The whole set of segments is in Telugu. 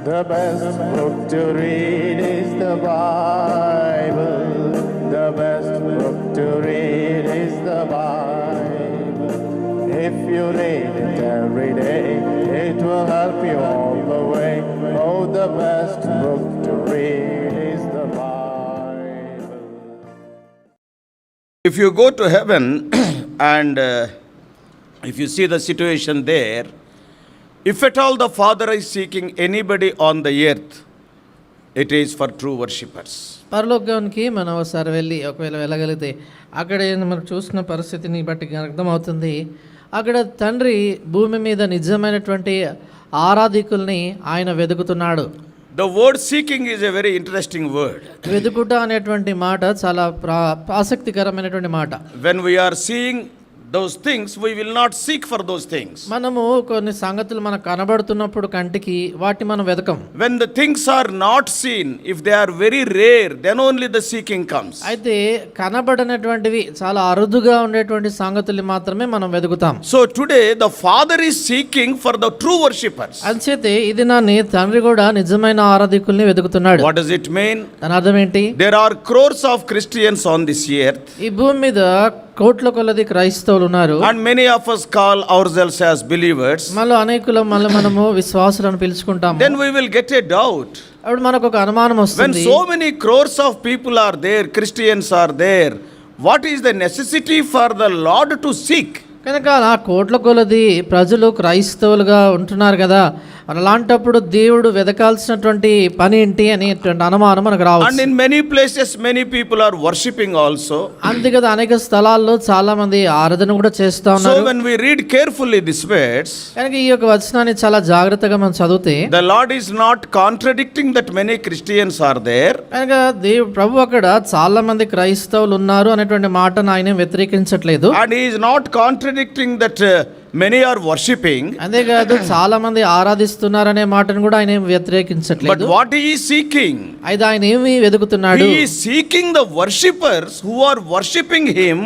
The best book to read is the Bible. The best book to read is the Bible. If you read it every day, it will help you all the way. Oh, the best book to read is the Bible. If you go to heaven and if you see the situation there, if at all the Father is seeking anybody on the earth, it is for true worshippers. పరలోకానికి మనం ఒకసారి ఒకవేళ వెళ్ళగలిగితే అక్కడ మనం చూసిన పరిస్థితిని బట్టి అర్థమవుతుంది. అక్కడ తండ్రి భూమి మీద నిజమైనటువంటి ఆరాధికుల్ని ఆయన వెతుకుతున్నాడు. The word seeking is a very interesting word. వెతుకుట అనేటువంటి మాట చాలా ఆసక్తికరమైనటువంటి మాట. When we are seeing those things, we will not seek for those things. మనము కొన్ని సంగతులు మనకు కనబడుతున్నప్పుడు కంటికి వాటిని మనం వెతకం. When the things are not seen, if they are very rare, then only the seeking comes. అయితే కనబడనటువంటివి చాలా అరుదుగా ఉండేటువంటి సంగతులు మాత్రమే మనం వెతుకుతాం. So today the Father is seeking for the true worshippers. అంచేతే ఇది నాని తండ్రి కూడా నిజమైన ఆరాధికుల్ని వెతుకుతున్నాడు. What does it mean? దాని అర్థం ఏంటి? There are crores of Christians on this earth. ఈ భూమి మీద కోట్ల కొలది క్రైస్తవులు ఉన్నారు. And many of us call ourselves as believers. అనేకులు మనము విశ్వాసులను పిలుచుకుంటాము. Then we will get a doubt. అప్పుడు మనకు ఒక అనుమానం వస్తుంది. When so many crores of people are there, Christians are there, what is the necessity for the Lord to seek? కనుక ఆ కోట్ల కొలది ప్రజలు క్రైస్తవులుగా ఉంటున్నారు కదా, అలాంటప్పుడు దేవుడు వెతకాల్సినటువంటి పని ఏంటి అనేటువంటి అనుమానం మనకు రావచ్చు. And in many places many people are worshipping also. అంతే కదా, అనేక స్థలాల్లో చాలా మంది ఆరాధన కూడా చేస్తా ఉన్నారు. So when we read carefully these words, కనుక ఈ యొక్క వచనాన్ని చాలా జాగ్రత్తగా మనం చదివితే the Lord is not contradicting that many Christians are there. కనుక ప్రభు అక్కడ చాలా మంది క్రైస్తవులు ఉన్నారు అనేటువంటి మాటను ఆయన వ్యతిరేకించట్లేదు. And he is not contradicting that many are worshipping. అంతేకాదు చాలా మంది ఆరాధిస్తున్నారనే మాటను కూడా ఆయన వ్యతిరేకించట్లేదు. But what he is seeking? అయితే ఆయన ఏమి వెతుకుతున్నాడు? He is seeking the worshippers who are worshipping him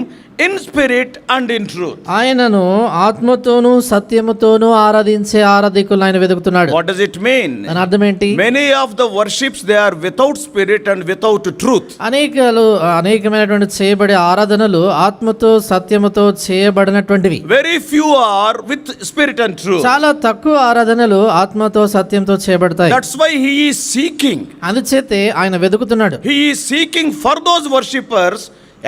in spirit and in truth. ఆయనను ఆత్మతోను సత్యముతోను ఆరాధించే ఆరాధికులను ఆయన వెతుకుతున్నాడు. What does it mean? దాని అర్థం ఏంటి? Many of the worships they are without spirit and without truth. అనేకమైనటువంటి చేయబడే ఆరాధనలు ఆత్మతో సత్యముతో చేయబడినటువంటివి. Very few are with spirit and truth. చాలా తక్కువ ఆరాధనలు ఆత్మతో సత్యంతో చేయబడతాయి. That's why he is seeking. అందుచేతే ఆయన వెతుకుతున్నాడు. He is seeking for those worshippers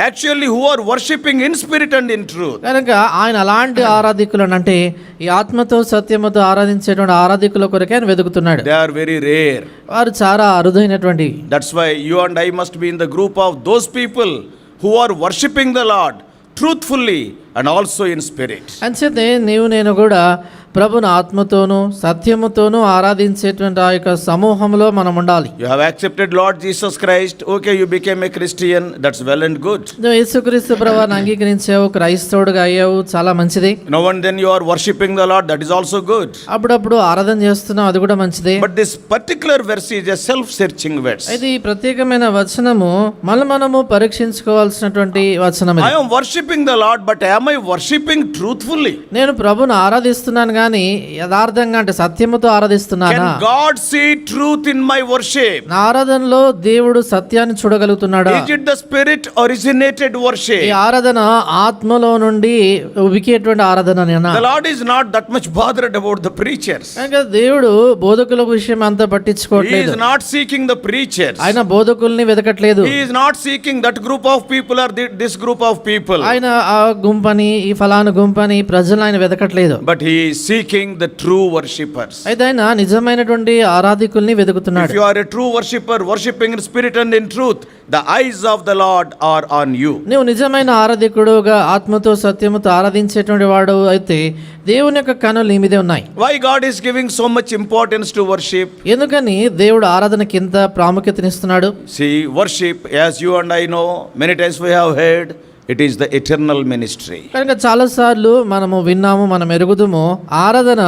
actually who are worshipping in spirit and in truth. కనుక ఆయన అలాంటి ఆరాధికులను అంటే ఈ ఆత్మతో సత్యముతో ఆరాధించేటువంటి ఆరాధికుల కొరకే ఆయన వెతుకుతున్నాడు. They are very rare. వారు చాలా అరుదైనటువంటి. That's why you and I must be in the group of those people who are worshipping the Lord truthfully and also in spirit. అంచేతే నేను కూడా ప్రభుని ఆత్మతోను సత్యముతోను ఆరాధించేటువంటి ఆ యొక్క సమూహంలో మనం ఉండాలి. You have accepted Lord Jesus Christ. Okay, you became a Christian. That's well and good. యేసుక్రీస్తు ప్రభువుని అంగీకరించావు, క్రైస్తవుడిగా అయ్యావు, చాలా మంచిది. Now and then you are worshipping the Lord. That is also good. అప్పుడప్పుడు ఆరాధన చేస్తున్నావు, అది కూడా మంచిదే. But this particular verse is a self-searching verse. ఇది ఈ ప్రత్యేకమైన వచనము మనము పరీక్షించుకోవాల్సినటువంటి వచనం. I am worshipping the Lord, but am I worshipping truthfully? నేను ప్రభువుని ఆరాధిస్తున్నాను కానీ యథార్థంగా అంటే సత్యముతో ఆరాధిస్తున్నానా? Can God see truth in my worship? నా ఆరాధనలో దేవుడు సత్యాన్ని చూడగలుగుతున్నాడా? Is it the spirit originated worship? ఈ ఆరాధన ఆత్మలో నుండి ఉబికేటువంటి ఆరాధననేనా? The Lord is not that much bothered about the preachers. కనుక దేవుడు బోధకుల విషయం అంతా పట్టించుకోవట్లేదు. He is not seeking the preachers. ఆయన బోధకుల్ని వెతకట్లేదు. He is not seeking that group of people or this group of people. ఆయన ఆ గుంపని ఈ ఫలానా గుంపని ప్రజలు ఆయన వెతకట్లేదు. But he is seeking the true worshippers. అయితే ఆయన నిజమైనటువంటి ఆరాధికుల్ని వెతుకుతున్నాడు. If you are a true worshipper worshiping in spirit and in truth, the eyes of the Lord are on you. నీవు నిజమైన ఆరాధికుడుగా ఆత్మతో సత్యముతో ఆరాధించేటువంటి వాడు అయితే దేవుని యొక్క కనులు నీ మీదే ఉన్నాయి. Why God is giving so much importance to worship? ఎందుకని దేవుడు ఆరాధనకి ఇంత ప్రాముఖ్యతనిస్తున్నాడు? See, worship, as you and I know, many times we have heard, It is the eternal ministry. కనుక చాలాసార్లు మనము విన్నాము, మనం ఎరుగుదుము, ఆరాధన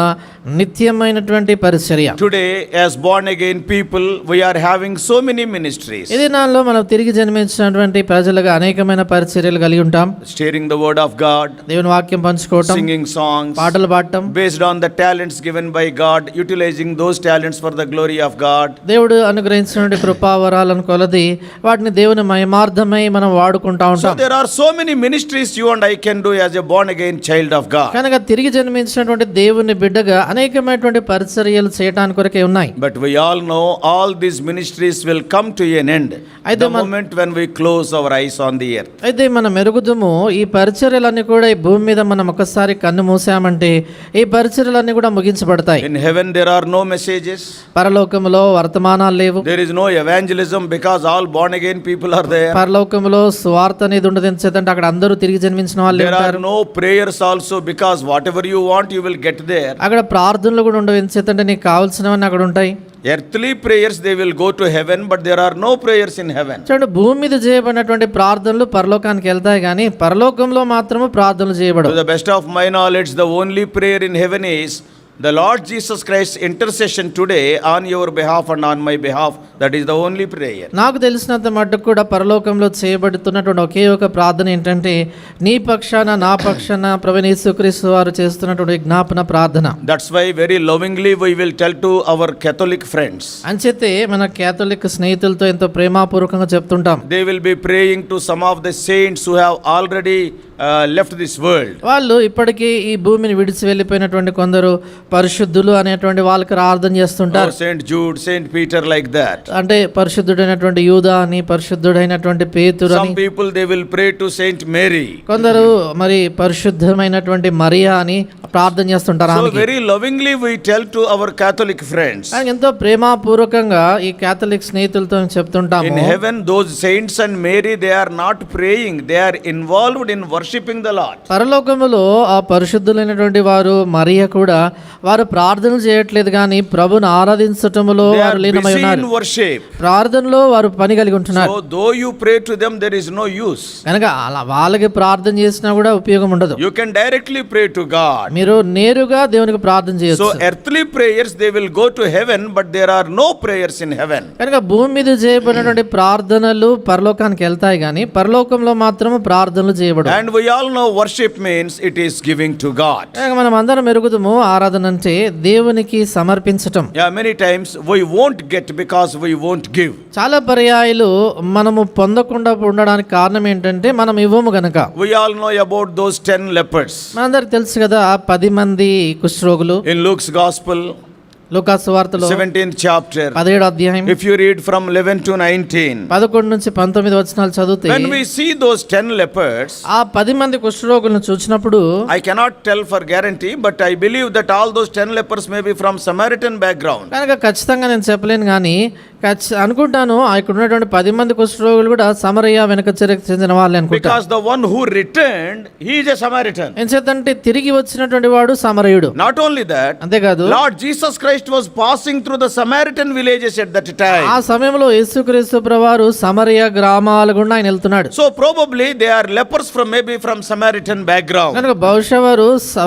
నిత్యమైనటువంటి పరిచర్య. Today, as born again people, we are having so many ministries. ఈ దినాల్లో మనం తిరిగి జన్మించినటువంటి ప్రజలుగా అనేకమైన పరిచర్యలు కలిగి ఉంటాం. Sharing the word of God, దేవుని వాక్యం పంచుకోవటం, singing songs, పాటలు పాడటం, based on the talents given by God, utilizing those talents for the glory of God. దేవుడు అనుగ్రహించినటువంటి కృపావరాలను కొలది వాటిని దేవుని మహిమార్థమై మనం వాడుకుంటా So ఉంటాం. there are so many ministries you and I can do as a born again child of God. కనుక తిరిగి జన్మించినటువంటి దేవుని బిడ్డగా అనేకమైనటువంటి పరిచర్యలు చేయడానికి కొరకే ఉన్నాయి. But we all know all these ministries will come to an end the moment when we close our eyes on the earth. అయితే మనం ఎరుగుదుము, ఈ పరిచర్యలన్నీ కూడా ఈ భూమి మీద మనం ఒకసారి కన్ను మూసామంటే ఈ పరిచర్యలన్నీ కూడా ముగించబడతాయి. In heaven there are no messages. పరలోకములో వర్తమానాలు లేవు. There is no evangelism because all born again people are there. పరలోకములో సువార్త అనేది ఉండదు, ఎందుకంటే అక్కడ అందరూ తిరిగి జన్మించిన వాళ్ళు There are ఉంటారు. no prayers also because whatever you want you will get there. అక్కడ ప్రార్థనలు కూడా ఉండవు, ఎందుకంటే నీకు కావాల్సినవన్నీ అక్కడ ఉంటాయి. Earthly prayers they will go to heaven, but there are no prayers in heaven. చూడండి, భూమి మీద చేయబడినటువంటి ప్రార్థనలు పరలోకానికి వెళ్తాయి, కానీ పరలోకంలో మాత్రము ప్రార్థనలు To చేయబడవు. the best of my knowledge, the only prayer in heaven is the Lord Jesus Christ's intercession today on your behalf and on my behalf. That is the only prayer. నాకు తెలిసినంత మట్టుకు కూడా పరలోకంలో చేయబడుతున్నటువంటి ఒకే ఒక ప్రార్థన ఏంటంటే నీ పక్షాన నా పక్షాన ప్రభువైన యేసుక్రీస్తు వారు చేస్తున్నటువంటి జ్ఞాపన ప్రార్థన. That's why very lovingly we will tell to our Catholic friends. అంచేతే మన కేథలిక్ స్నేహితులతో ఎంతో ప్రేమపూర్వకంగా చెప్తుంటాం. They will be praying to some of the saints who have already left this world. వాళ్ళు ఇప్పటికీ ఈ భూమిని విడిచి వెళ్ళిపోయినటువంటి కొందరు పరిశుద్ధులు అనేటువంటి వాళ్ళకి ప్రార్థన చేస్తుంటారు. Saint Jude, Saint Peter, like that. అంటే పరిశుద్ధుడైనటువంటి యూదా అని, పరిశుద్ధుడైనటువంటి పేతురు Some అని, people they will pray to Saint Mary. కొందరు మరి పరిశుద్ధమైనటువంటి మరియా అని ప్రార్థన చేస్తుంటారు. So ఆమెకి very lovingly we tell to our Catholic friends. ఎంతో ప్రేమపూర్వకంగా ఈ కేథలిక్ స్నేహితులతో చెప్తుంటాము, In heaven those saints and Mary they are not praying, they are involved in worshiping the Lord. పరలోకములో ఆ పరిశుద్ధులైనటువంటి వారు మరియ కూడా వారు ప్రార్థనలు చేయట్లేదు, కానీ ప్రభుని ఆరాధించటములో They వారు are లీనమై busy in ఉన్నారు. worship. ప్రార్థనలో వారు పని కలిగి ఉంటున్నారు. So though you pray to them there is no use. కనుక అలా వాళ్ళకి ప్రార్థన చేసినా కూడా ఉపయోగం ఉండదు. You can directly pray to God. మీరు నేరుగా దేవునికి ప్రార్థన So చేయొచ్చు. earthly prayers they will go to heaven, but there are no prayers in heaven. కనుక భూమి మీద చేయబడినటువంటి ప్రార్థనలు పరలోకానికి వెళ్తాయి, కానీ పరలోకంలో మాత్రము ప్రార్థనలు చేయబడవు. And we all know worship means it is giving to God. కనుక మనం అందరం ఎరుగుదుము, ఆరాధన అంటే దేవునికి సమర్పించటం. Yeah, many times we won't get because we won't give. చాలా పర్యాయాలు మనము పొందకుండా ఉండడానికి కారణం ఏంటంటే మనం ఇవ్వము గనక. We all know about those 10 lepers. మనందరికి తెలుసు కదా, 10 మంది కుష్ఠరోగులు. In Luke's Gospel, లూకాసు వార్తలో 17th chapter, 17వ అధ్యాయం if you read from 11 to 19, 11 నుంచి 19 వచనాలు చదివితే when we see those 10 lepers, ఆ 10 మంది కుష్ఠరోగులను చూసినప్పుడు I cannot tell for guarantee, but I believe that all those 10 lepers may be from Samaritan background. కనుక ఖచ్చితంగా నేను చెప్పలేను, కానీ అనుకుంటాను ఇక్కడ ఉన్నటువంటి 10 మంది కుష్ఠరోగులు కూడా సమరయ వెనక చర్యకు చెందిన వాళ్ళే అనుకుంటా. Because the one who returned, he is a Samaritan. ఎందుకంటే తిరిగి వచ్చినటువంటి వాడు సమరయుడు. Not only that, అంతేకాదు, Lord Jesus Christ was passing through the Samaritan villages at that time. ఆ సమయంలో యేసుక్రీస్తు ప్రభువారు సమరయ గ్రామాల గుండా ఆయన వెళ్తున్నాడు. So probably they are lepers from maybe from Samaritan background. కనుక బహుశా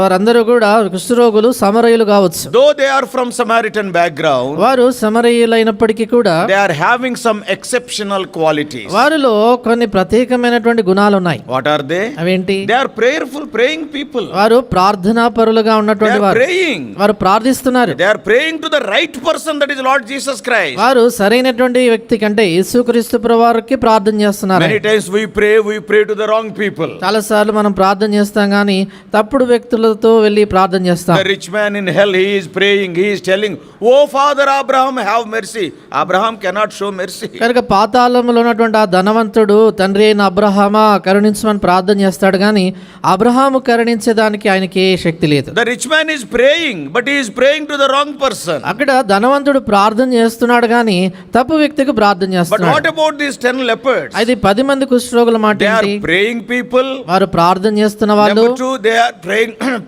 వారందరూ కూడా కుష్ఠరోగులు సమరయులు కావచ్చు. Though they are from Samaritan background, వారు సమరయులైనప్పటికీ కూడా they are having some exceptional qualities. వారిలో కొన్ని ప్రత్యేకమైనటువంటి గుణాలు ఉన్నాయి. What are they? అవేంటి? They are prayerful, praying people. వారు ప్రార్థనా పరులుగా They ఉన్నటువంటి are వారు. praying. వారు ప్రార్థిస్తున్నారు. They are praying to the right person, that is Lord Jesus Christ. వారు సరైనటువంటి వ్యక్తి కంటే యేసుక్రీస్తు ప్రభువారికి ప్రార్థన చేస్తున్నారు. Many times we pray to the wrong people. చాలా సార్లు మనం ప్రార్థన చేస్తాం, కానీ తప్పుడు వ్యక్తులతో వెళ్ళి ప్రార్థన చేస్తాం. The rich man in hell, he is praying, he is telling, "Oh Father Abraham, have mercy." Abraham cannot show mercy. కనుక పాతాళంలో ఉన్నటువంటి ఆ ధనవంతుడు తండ్రి అయిన అబ్రహామా కరుణించమని ప్రార్థన చేస్తాడు, కానీ అబ్రహాము కరుణించేదానికి ఆయనకి ఏ శక్తి లేదు. The rich man is praying, but he is praying to the wrong person. అక్కడ ధనవంతుడు ప్రార్థన చేస్తున్నాడు కానీ తప్పు వ్యక్తికి ప్రార్థన But చేస్తున్నాడు. what about these 10 lepers? అయితే 10 మంది కుష్ఠరోగుల మాట They are ఏంటి? praying people. వారు ప్రార్థన చేస్తున్న వాళ్ళు. Number 2, they are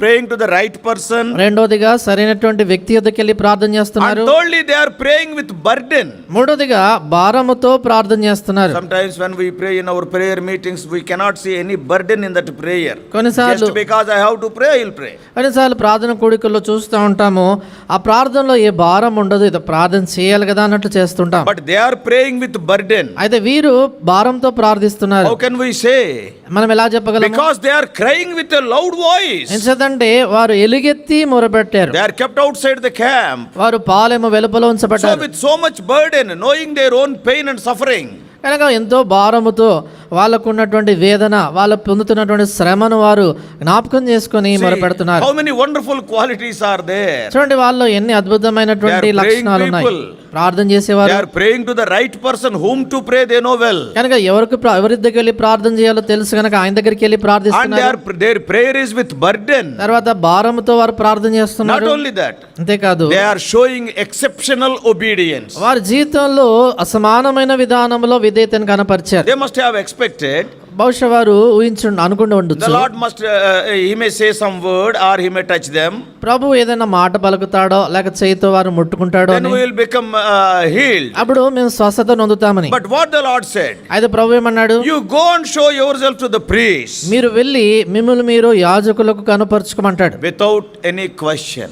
praying to the right person. రెండోదిగా సరైనటువంటి వ్యక్తి యొద్దకు వెళ్ళి ప్రార్థన చేస్తున్నారు. And thirdly, they are praying with burden. మూడోదిగా భారముతో ప్రార్థన చేస్తున్నారు. Sometimes when we pray in our prayer meetings, we cannot see any burden in that prayer. కొన్నిసార్లు Just because I have to pray, I will pray. కొన్నిసార్లు ప్రార్థన కూడికల్లో చూస్తూ ఉంటాము, ఆ ప్రార్థనలో ఏ భారం ఉండదు, ఇది ప్రార్థన చేయాలి కదా అన్నట్లు చేస్తుంటాం. But they are praying with burden. అయితే వీరు భారంతో ప్రార్థిస్తున్నారు. How can we say? మనం ఎలా చెప్పగలము? Because they are crying with a loud voice. ఎందుకంటే వారు ఎలుగెత్తి మొరపెట్టారు. They are kept outside the camp. వారు పాలెము వెలుపల So ఉంచబడ్డారు. with so much burden, knowing their own pain and suffering. కనుక ఎంతో భారముతో వాళ్ళకు ఉన్నటువంటి వేదన, వాళ్ళు పొందుతున్నటువంటి శ్రమను వారు జ్ఞాపకం చేసుకొని See, మొరపెడుతున్నారు. how many wonderful qualities are there? చూడండి, వాళ్ళు ఎన్ని అద్భుతమైనటువంటి They are praying లక్షణాలు ఉన్నాయి. people. ప్రార్థన They చేసేవారు. are praying to the right person whom to pray, they know well. కనుక ఎవరి దగ్గరికి వెళ్ళి ప్రార్థన చేయాలో తెలుసు కనుక ఆయన దగ్గరికి వెళ్ళి And ప్రార్థిస్తున్నారు. their prayer is with burden. తర్వాత భారముతో వారు ప్రార్థన Not చేస్తున్నారు. only that, అంతేకాదు, they are showing exceptional obedience. వారి జీవితంలో అసమానమైన విధానంలో విధేయతను కనపరిచారు. They must have expected బహుశా వారు అనుకుంటూ the ఉండొచ్చు, Lord must, he may say some word or he may touch them. ప్రభు ఏదైనా మాట పలుకుతాడో లేక చేయితో వారు ముట్టుకుంటాడో Then అని. we will become healed. అప్పుడు మేము స్వస్థత నొందుతామని. But what the Lord said, అయితే ప్రభు ఏమన్నాడు? you go and show yourself to the priest మీరు వెళ్ళి మిమ్మల్ని మీరు యాజకులకు కనుపరుచుకోమంటాడు. without any question.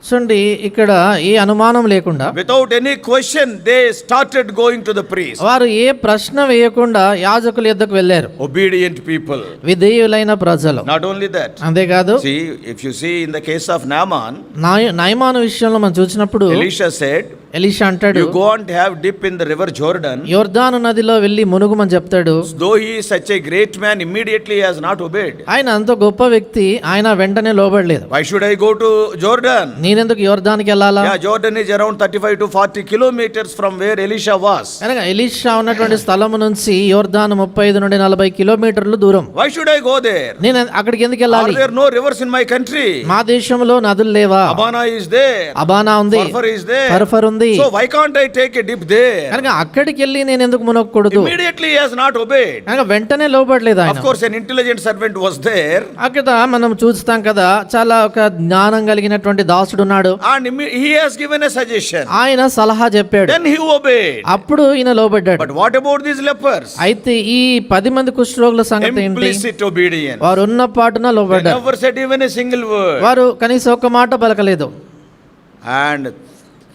చూడండి, ఇక్కడ ఏ అనుమానం లేకుండా, Without any question, they started going to the priest. వారు ఏ ప్రశ్న వేయకుండా యాజకుల యొద్దకు వెళ్ళారు. Obedient people. విధేయులైన ప్రజలు. Not only that. అంతేకాదు, See, if you see in the case of Naaman, నయమాను విషయంలో మనం చూసినప్పుడు Elisha said, ఎలీషా అంటాడు, you go and have dip in the river Jordan. యొర్దాను నదిలో వెళ్ళి మునుగుమని చెప్తాడు. Though he is such a great man, immediately he has not obeyed. ఆయన అంత గొప్ప వ్యక్తి, ఆయన వెంటనే లోబడలేదు. Why should I go to Jordan? నేనెందుకు యొర్దానికి వెళ్ళాలా? Yeah, Jordan is around 35 to 40 kilometers from where Elisha was. కనుక ఎలీషా ఉన్నటువంటి స్థలము నుంచి యొర్దాను 35 నుండి 40 కిలోమీటర్లు దూరం. Why should I go there? నేను అక్కడికి ఎందుకు Are వెళ్ళాలి? there no rivers in my country? మా దేశంలో నదులు లేవా? Abana is there. అబానా ఉంది, Farfar is there. ఫర్ఫర్ ఉంది. So why can't I take a dip there? కనుక అక్కడికి వెళ్ళి నేను ఎందుకు మునగకూడదు? Immediately he has not obeyed. కనుక వెంటనే లోబడలేదు ఆయన. Of course, an intelligent servant was there. అక్కడ మనం చూస్తాం కదా, చాలా ఒక జ్ఞానం కలిగినటువంటి దాసుడు ఉన్నాడు. And he has given a suggestion. ఆయన సలహా చెప్పాడు. Then he obeyed. అప్పుడు ఈయన లోబడ్డాడు. But what about these lepers? అయితే ఈ 10 మంది కుష్ఠరోగుల సంగతి ఏంటి? Implicit obedience. వారు ఉన్న పాటున They లోబడ్డారు. never said even a single word. వారు కనీసం ఒక మాట పలకలేదు. And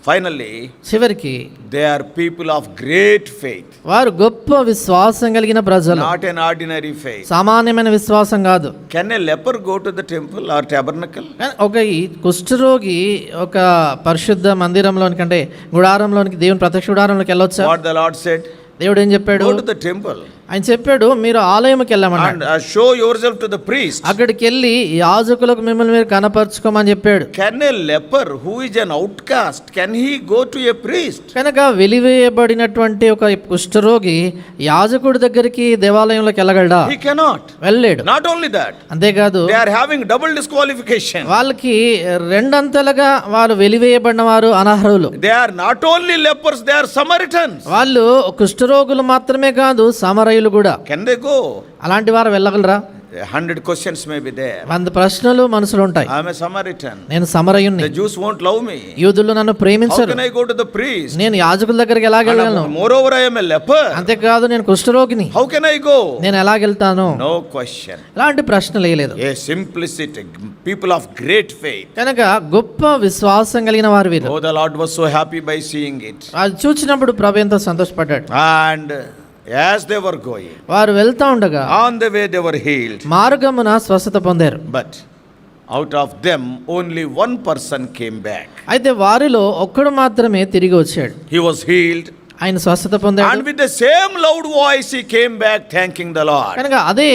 finally, చివరికి they are people of great faith. వారు గొప్ప విశ్వాసం కలిగిన ప్రజలు. Not an ordinary faith. సామాన్యమైన విశ్వాసం కాదు. Can a leper go to the temple or tabernacle? ఒక ఈ కుష్ఠరోగి ఒక పరిశుద్ధ మందిరంలోనికి అంటే గుడారంలోనికి, దేవుని ప్రత్యక్ష గుడారంలోకి వెళ్ళొచ్చా? What the Lord said? దేవుడు ఏం చెప్పాడు? Go to the temple ఆయన చెప్పాడు, మీరు ఆలయంకి వెళ్ళమన్నాడు. and show yourself to the priest. అక్కడికి వెళ్ళి యాజకులకు మిమ్మల్ని మీరు కనపరుచుకోమని చెప్పాడు. Can a leper who is an outcast, can he go to a priest? కనుక వెలివేయబడినటువంటి ఒక కుష్ఠరోగి యాజకుడి దగ్గరికి దేవాలయంలోకి వెళ్ళగలడా? He cannot. వెళ్ళలేడు. Not only that, అంతేకాదు, they are having double disqualification. వాళ్ళకి రెండంతలుగా వారు వెలివేయబడిన వారు అనర్హులు. They are not only lepers, they are Samaritans. వాళ్ళు కుష్ఠరోగులు మాత్రమే కాదు, సమరయులు కూడా. Can they go? అలాంటి వారు వెళ్ళగలరా? 100 questions may be there. 100 ప్రశ్నలు మనసులో ఉంటాయి. I am a Samaritan. నేను సమరయుణ్ణి, The Jews won't love me. యూదులు నన్ను How ప్రేమించరు. can I go to the priest? నేను యాజకుల దగ్గరికి ఎలాగెళ్ళను? Moreover, I am a leper. అంతేకాదు, నేను కుష్ఠరోగిని, How can I go? నేను ఎలాగెళ్తాను? No question. అలాంటి ప్రశ్నలు వేయలేదు. A simplicity, people of great faith. కనుక గొప్ప విశ్వాసం కలిగిన వారు వీరు. Oh, the Lord was so happy by seeing it. అది చూసినప్పుడు ప్రభు ఎంతో సంతోషపడ్డాడు. And as they were going, వారు వెళ్తా ఉండగా on the way they were healed. మార్గమున స్వస్థత పొందారు. But out of them, only one person came back. అయితే వారిలో ఒక్కడు మాత్రమే తిరిగి వచ్చాడు. He was healed. ఆయన స్వస్థత పొందాడు. And with the same loud voice, he came back thanking the Lord. కనుక అదే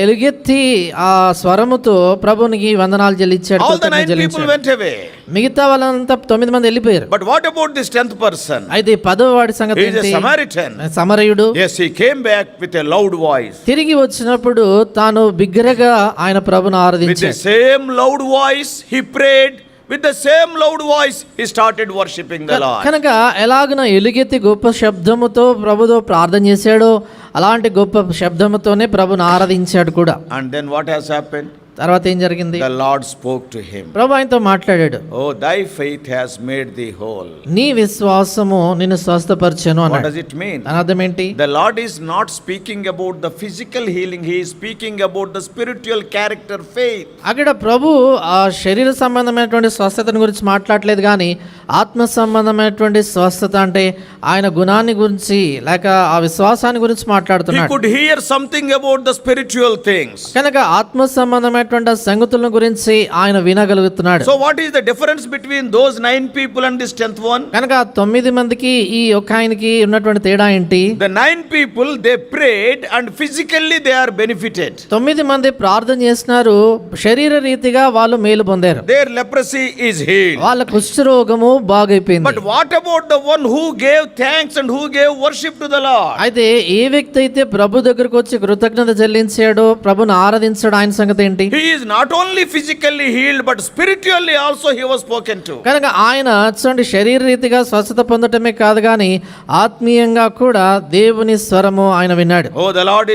ఎలుగెత్తి ఆ స్వరముతో ప్రభునికి వందనాలు చెల్లించాడు. All the 9 people went away. మిగతా వాళ్ళంతా 9 మంది వెళ్ళిపోయారు. But what about this 10th person? అయితే 10వ వాడి సంగతి He is a ఏంటి? Samaritan. సమరయుడు. Yes, he came back with a loud voice. తిరిగి వచ్చినప్పుడు తాను బిగ్గరగా ఆయన ప్రభును With the ఆరాధించాడు. same loud voice, he prayed, with the same loud voice, he started worshipping the Lord. కనుక ఎలాగున ఎలుగెత్తి గొప్ప శబ్దముతో ప్రభుతో ప్రార్థన చేశాడో అలాంటి గొప్ప శబ్దముతోనే ప్రభుని ఆరాధించాడు కూడా. And then what has happened? తర్వాత ఏం జరిగింది? The Lord spoke to him. ప్రభు ఆయనతో మాట్లాడాడు. Oh, thy faith has made thee whole. నీ విశ్వాసము నిన్ను స్వస్థపరిచెను What అన్నాడు. does it mean? దాని అర్థం ఏంటి? The Lord is not speaking about the physical healing. He is speaking about the spiritual character faith. అక్కడ ప్రభు ఆ శరీర సంబంధమైనటువంటి స్వస్థతను గురించి మాట్లాడలేదు, కానీ ఆత్మ సంబంధమైనటువంటి స్వస్థత అంటే ఆయన గుణాన్ని గురించి లేక ఆ విశ్వాసాన్ని గురించి He మాట్లాడుతున్నాడు. could hear something about the spiritual things. కనుక ఆత్మ సంబంధమైనటువంటి సంగతుల గురించి ఆయన వినగలుగుతున్నాడు. So what is the difference between those 9 people and this 10th one? కనుక 9 మందికి ఈ ఒక్క ఆయనకి ఉన్నటువంటి తేడా ఏంటి? The 9 people, they prayed and physically they are benefited. 9 మంది ప్రార్థన చేస్తున్నారు, శరీర రీతిగా వాళ్ళు మేలు పొందారు, Their leprosy is healed. వాళ్ళ కుష్ఠరోగము బాగైపోయింది. But what about the one who gave thanks and who gave worship to the Lord? అయితే ఏ వ్యక్తి అయితే ప్రభు దగ్గరకు వచ్చి కృతజ్ఞత చెల్లించాడో, ప్రభుని ఆరాధించాడో, ఆయన సంగతి ఏంటి? He is not only physically healed but spiritually also he was spoken to. కనుక ఆయన చూడండి శరీర రీతిగా స్వస్థత పొందటమే కాదు, కానీ ఆత్మీయంగా కూడా దేవుని స్వరము ఆయన విన్నాడు. Oh, the Lord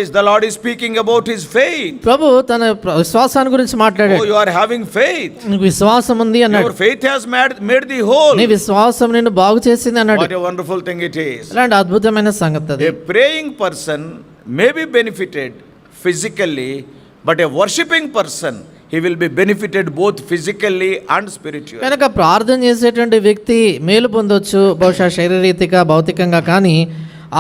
is speaking about his faith. ప్రభు తన విశ్వాసాన్ని గురించి Oh, మాట్లాడాడు. you are having faith. నీకు విశ్వాసం ఉంది అన్నాడు. Your faith has made thee whole. నీ విశ్వాసం నిన్ను బాగు చేసింది అన్నాడు. What a wonderful thing it is. ఇలాంటి అద్భుతమైన సంగతి అది. A praying person may be benefited physically, but a worshipping person, he will be benefited both physically and spiritually. కనుక ప్రార్థన చేసేటువంటి వ్యక్తి మేలు పొందొచ్చు బహుశా శారీరరీతిగా భౌతికంగా, కానీ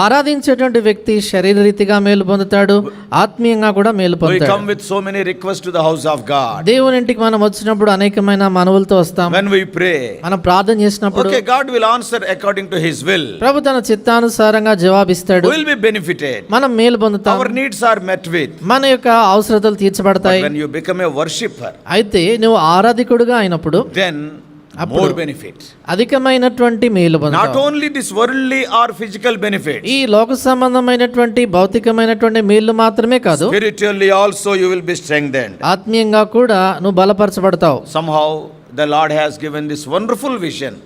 ఆరాధించేటువంటి వ్యక్తి శరీరరీతిగా మేలు పొందుతాడు, ఆత్మీయంగా కూడా మేలు We పొందుతాడు. come with so many requests to the house of God. దేవుని ఇంటికి మనం వచ్చినప్పుడు అనేకమైన మనవులతో వస్తాం. When we pray, మనం ప్రార్థన చేసినప్పుడు okay, God will answer according to his will. ప్రభు తన చిత్తానుసారంగా జవాబిస్తాడు, We will be benefited. మనం మేలు పొందుతాం, Our needs are met with. మన యొక్క అవసరతలు తీర్చబడతాయి. When you become a worshipper, అయితే నువ్వు ఆరాధికుడుగా అయినప్పుడు then more benefits. అధికమైనటువంటి మేలు Not పొందుతావు. only this worldly or physical benefits, ఈ లోక సంబంధమైనటువంటి భౌతికమైనటువంటి మేలు మాత్రమే కాదు, spiritually also you will be strengthened. ఆత్మీయంగా కూడా నువ్వు బలపరచబడతావు. Somehow the Lord has given this wonderful vision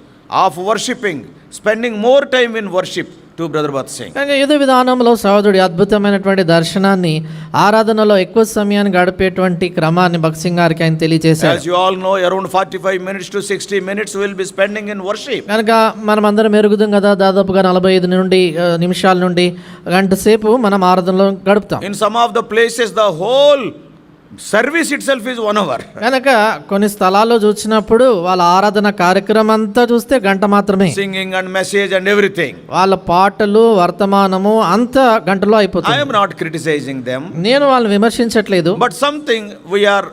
of worshipping, spending more time in worship to Brother Bhat Singh. కానీ ఏదో విధానంలో సహోదరుడి అద్భుతమైనటువంటి దర్శనాన్ని, ఆరాధనలో ఎక్కువ సమయాన్ని గడిపేటువంటి క్రమాన్ని భక్త్ సింగ్ గారికి ఆయన తెలియజేశారు. As you all know, around 45 minutes to 60 minutes we will be spending in worship. కనుక మనం అందరం ఎరుగుదాం కదా, దాదాపుగా 45 నుండి నిమిషాల నుండి గంట సేపు మనం ఆరాధనలో గడుపుతాం. In some of the places the whole service itself is 1 hour. కనుక కొన్ని స్థలాల్లో చూసినప్పుడు వాళ్ళ ఆరాధన కార్యక్రమం అంతా చూస్తే గంట మాత్రమే. Singing and message and everything. వాళ్ళ పాటలు వర్తమానము అంతా గంటలో I అయిపోతుంది. am not criticizing them, నేను వాళ్ళని విమర్శించట్లేదు, but something we are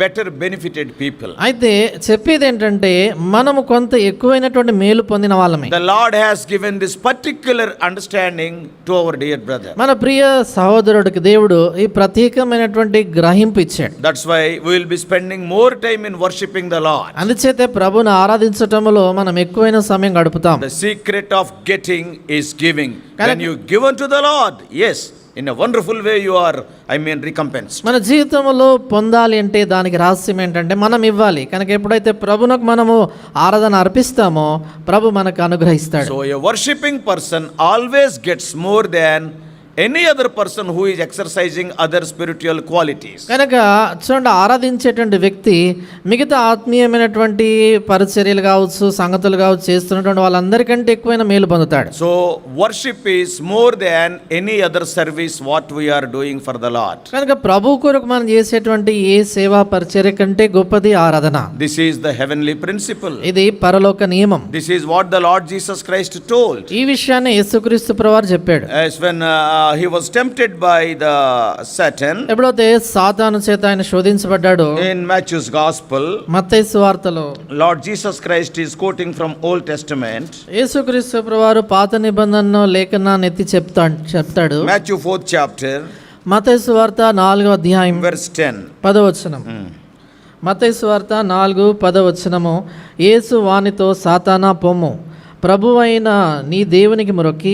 better benefited people. అయితే చెప్పేది ఏంటంటే మనము కొంత ఎక్కువైనటువంటి మేలు పొందిన వాళ్ళమే. The Lord has given this particular understanding to our dear brother. మన ప్రియ సహోదరుడికి దేవుడు ఈ ప్రత్యేకమైనటువంటి గ్రహింపు ఇచ్చాడు. That's why we will be spending more time in worshiping the Lord. అందుచేతే ప్రభుని ఆరాధించటంలో మనం ఎక్కువైన సమయం గడుపుతాం. The secret of getting is giving. When you give unto the Lord, yes, in a wonderful way you are, recompensed. మన జీవితంలో పొందాలి అంటే దానికి రహస్యం ఏంటంటే మనం ఇవ్వాలి. కనుక ఎప్పుడైతే ప్రభునకు మనము ఆరాధన అర్పిస్తామో ప్రభు మనకు అనుగ్రహిస్తాడు. So a worshipping person always gets more than any other person who is exercising other spiritual qualities. కనుక చూడండి, ఆరాధించేటువంటి వ్యక్తి మిగతా ఆత్మీయమైనటువంటి పరిచర్యలు కావచ్చు, సంగతులు కావచ్చు చేస్తున్నటువంటి వాళ్ళందరికంటే ఎక్కువైన మేలు పొందుతాడు. So worship is more than any other service what we are doing for the Lord. కనుక ప్రభు కొరకు మనం చేసేటువంటి ఏ సేవా పరిచర్య కంటే గొప్పది ఆరాధన. This is the heavenly principle. ఇది పరలోక నియమం. This is what the Lord Jesus Christ told. ఈ విషయాన్ని యేసుక్రీస్తు ప్రభువారు చెప్పాడు. As when he was tempted by the Satan ఎప్పుడైతే సాతాను చేత ఆయన శోధించబడ్డాడు, in Matthew's Gospel, మత్తయి సువార్తలో Lord Jesus Christ is quoting from Old Testament. యేసుక్రీస్తు ప్రభువారు పాత నిబంధన లేఖనాన్ని ఎత్తి చెప్తాడు. Matthew 4th chapter, మత్తయి సువార్త 4వ అధ్యాయం verse 10. 10వ వచనం. మత్తయి సువార్త 4:10 వచనము. యేసు వానితో, సాతానా పొమ్ము, ప్రభువైన నీ దేవునికి మొరొక్కి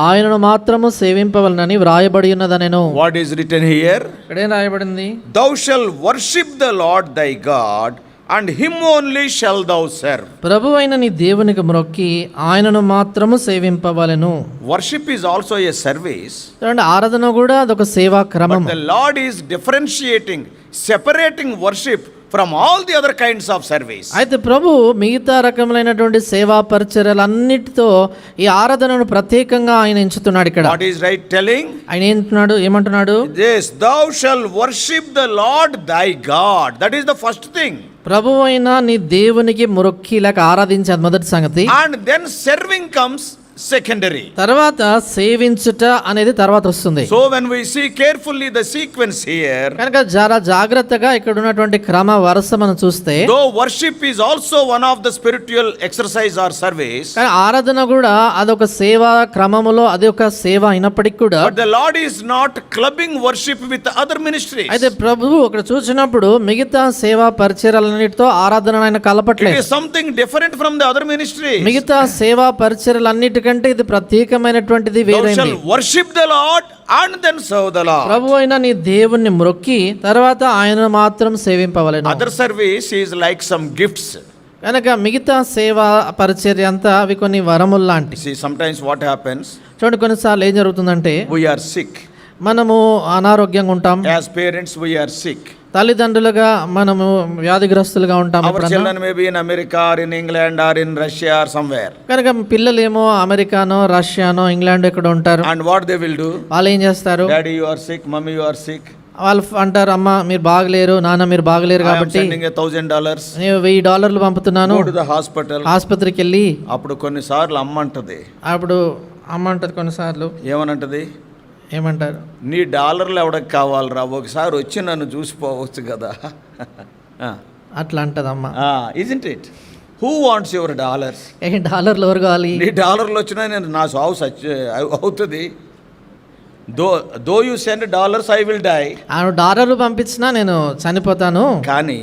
ఆయనను మాత్రము సేవింపవలనని వ్రాయబడి ఉన్నదనెను. What is written here? ఇక్కడేం రాయబడింది? Thou shalt worship the Lord thy God, and him only shall thou serve. ప్రభు అయిన నీ దేవునికి మ్రొక్కి ఆయనను మాత్రము సేవింపవలెను. Worship is also a service. చూడండి, ఆరాధన కూడా అదొక సేవా క్రమం. But the Lord is differentiating, separating worship from all the other kinds of service. అయితే ప్రభు మిగతా రకములైనటువంటి సేవా పరిచర్యలన్నిటితో ఈ ఆరాధనను ప్రత్యేకంగా ఆయన ఎంచుతున్నాడు. ఇక్కడ What is right telling? ఆయన ఏమంటున్నాడు? Yes, thou shall worship the Lord thy God. That is the first thing. ప్రభు అయిన నీ దేవునికి మొక్కి లేక ఆరాధించేది మొదటి సంగతి. And then serving comes secondary. తర్వాత సేవించుట అనేది తర్వాత వస్తుంది. So when we see carefully the sequence here, కనుక చాలా జాగ్రత్తగా ఇక్కడ ఉన్నటువంటి క్రమ వరుస మనం చూస్తే, though worship is also one of the spiritual exercise or service, కానీ ఆరాధన కూడా అదొక సేవా క్రమములో అది ఒక సేవ అయినప్పటికీ కూడా, but the Lord is not clubbing worship with other ministries. అయితే ప్రభువు అక్కడ చూసినప్పుడు మిగతా సేవా పరిచర్యలన్నిటితో ఆరాధన ఆయన It కలపట్లేదు. is something different from the other ministries. మిగతా సేవా పరిచర్యలన్నిటికంటే ఇది ప్రత్యేకమైనటువంటిది, Thou వేరైనది. shall worship the Lord and then serve the Lord. ప్రభు అయిన నీ దేవుణ్ణి మ్రొక్కి తర్వాత ఆయన మాత్రం సేవింపవలెను. Other service is like some gifts. కనుక మిగతా సేవా పరిచర్య అంతా అవి కొన్ని వరములు లాంటి. See, sometimes what happens? చూడండి, కొన్నిసార్లు ఏం జరుగుతుందంటే We are sick. మనము అనారోగ్యంగా ఉంటాం. As parents, we are sick. తల్లిదండ్రులుగా మనము వ్యాధిగ్రస్తులుగా ఉంటాం. Our children may be in America or in England or in Russia or somewhere. కనుక పిల్లలేమో అమెరికానో రష్యానో ఇంగ్లాండ్ ఇక్కడ ఉంటారు. And what they will do? వాళ్ళు ఏం చేస్తారు? Daddy, you are sick. Mommy, you are sick. వాళ్ళు అంటారు, అమ్మ మీరు బాగలేరు, నాన్న మీరు బాగలేరు, I am కాబట్టి sending $1,000. నేను $1000 పంపుతున్నాను, Go to the hospital. ఆసుపత్రికి వెళ్ళి. అప్పుడు కొన్నిసార్లు అమ్మ అంటది. అప్పుడు అమ్మ అంటారు కొన్నిసార్లు, ఏమనంటది? ఏమంటారు? నీ డాలర్లు ఎవడకి కావాలరా, ఒకసారి వచ్చి నన్ను చూసిపోవచ్చు కదా. అట్లా అంటది అమ్మ. Isn't it? Who wants your dollars? డాలర్లు ఎవరు కావాలి? నీ డాలర్లు వచ్చినా నేను నా సావు అవుతుంది. Though you send $, I will die. డాలర్లు పంపించినా నేను చనిపోతాను. కానీ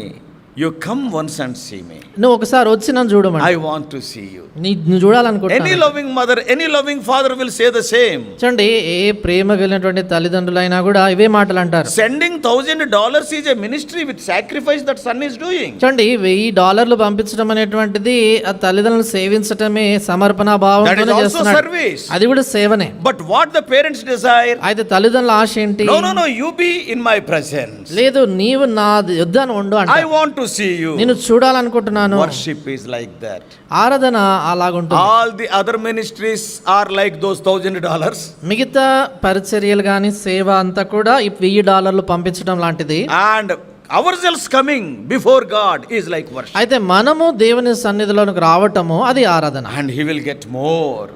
you come once and see me. నువ్వు ఒకసారి వచ్చి నన్ను చూడమని. I want to see you. నువ్వు చూడాలనుకుంటున్నా. Any loving mother, any loving father will say the same. చూడండి, ఏ ప్రేమ కలిగినటువంటి తల్లిదండ్రులైనా కూడా ఇవే మాటలు అంటారు. Sending $1,000 is a ministry with sacrifice that son is doing. చూడండి, $1000 పంపించడం అనేటువంటిది ఆ తల్లిదండ్రులను సేవించటమే, సమర్పణ భావంతో చేస్తున్నారు. అది కూడా సేవనే. But what the parents desire? అయితే తల్లిదండ్రుల ఆశ ఏంటి? No, you be in my presence. లేదు, నీవు నా యుద్ధాన్ని ఉండు అంటే. I want to see you. నేను చూడాలనుకుంటున్నాను. Worship is like that. ఆరాధన అలాగుంటుంది. All the other ministries are like those $1,000. మిగతా పరిచర్యలు కానీ సేవ అంతా కూడా ఈ $1000 పంపించడం లాంటిది. And ourselves coming before God is like worship. అయితే మనము దేవుని సన్నిధిలోనికి రావటము అది ఆరాధన. And he will get more.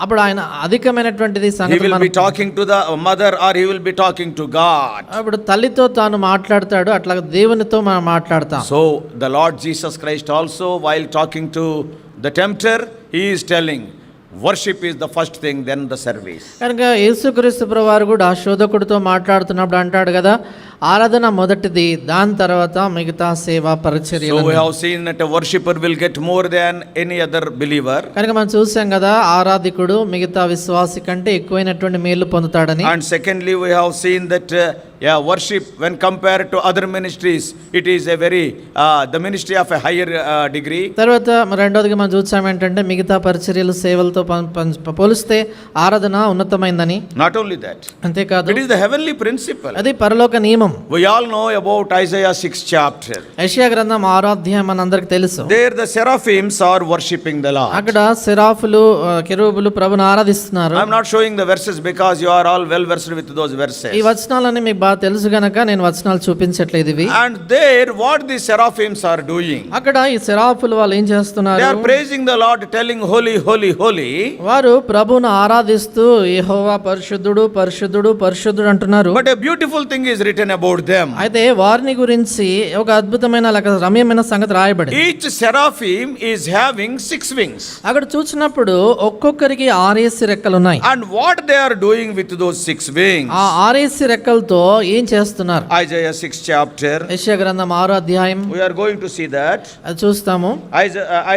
అప్పుడు ఆయన అధికమైనటువంటిది He సంగతి. will be talking to the mother or he will be talking to God. అప్పుడు తల్లితో తాను మాట్లాడతాడు, అట్లా దేవునితో మనం మాట్లాడతాం. So the Lord Jesus Christ also, while talking to the tempter, he is telling, worship is the first thing, then the service. కనుక యేసుక్రీస్తు ప్రభువారు కూడా శోధకుడితో మాట్లాడుతున్నప్పుడు అంటాడు కదా, ఆరాధన మొదటిది, దాని తర్వాత మిగతా సేవా పరిచర్యలు. So we have seen that a worshipper will get more than any other believer. కనుక మనం చూసాం కదా, ఆరాధికుడు మిగతా విశ్వాసి కంటే ఎక్కువైనటువంటి మేలు పొందుతాడని. And secondly, we have seen that worship when compared to other ministries, it is a very the ministry of a higher degree. తర్వాత రెండోదిగా మనం చూసాం ఏంటంటే, మిగతా పరిచర్యలు సేవలతో పోలిస్తే ఆరాధన ఉన్నతమైందని. Not only that, అంతేకాదు, it is the heavenly principle. అది పరలోక నియమం. We all know about Isaiah 6th chapter. యెషయా గ్రంథం 6వ అధ్యాయం మనందరికి తెలుసు. There the seraphims are worshipping the Lord. అక్కడ సెరాఫులు కెరూబులు ప్రభుని ఆరాధిస్తున్నారు. I am not showing the verses because you are all well versed with those verses. ఈ వచనాలన్నీ మీకు బాగా తెలుసు గనక నేను వచనాలు చూపించట్లేదు ఇవి. And there what the seraphims are doing? అక్కడ ఈ సెరాఫులు వాళ్ళు ఏం They చేస్తున్నారు? are praising the Lord, telling holy, holy, holy. వారు ప్రభువును ఆరాధిస్తూ యెహోవా పరిశుద్ధుడు పరిశుద్ధుడు పరిశుద్ధుడు అంటున్నారు. But a beautiful thing is written about them. అయితే వారిని గురించి ఒక అద్భుతమైన రమ్యమైన సంగతి రాయబడింది. Each seraphim is having 6 wings. అక్కడ చూసినప్పుడు ఒక్కొక్కరికి 6 రెక్కలు ఉన్నాయి. And what they are doing with those 6 wings? ఆ 6 రెక్కలతో ఏం చేస్తున్నారు? Isaiah 6th chapter. యెషయా గ్రంథం 6వ అధ్యాయం We are going to see that. అది చూస్తాము.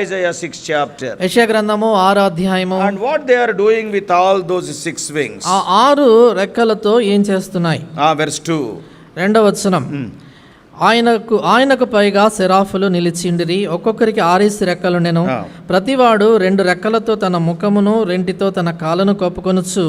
Isaiah 6th chapter. యెషయా గ్రంథము 6వ అధ్యాయము. And what they are doing with all those 6 wings? ఆ 6 రెక్కలతో ఏం చేస్తున్నాయి? Verse 2. 2వ వచనం. ఆయనకు పైగా సెరాఫులు నిలిచిండిరి, ఒక్కొక్కరికి 6 రెక్కలుండెను. ప్రతివాడు 2 రెక్కలతో తన ముఖమును, 2 తన కాళ్ళను కప్పుకొనుచు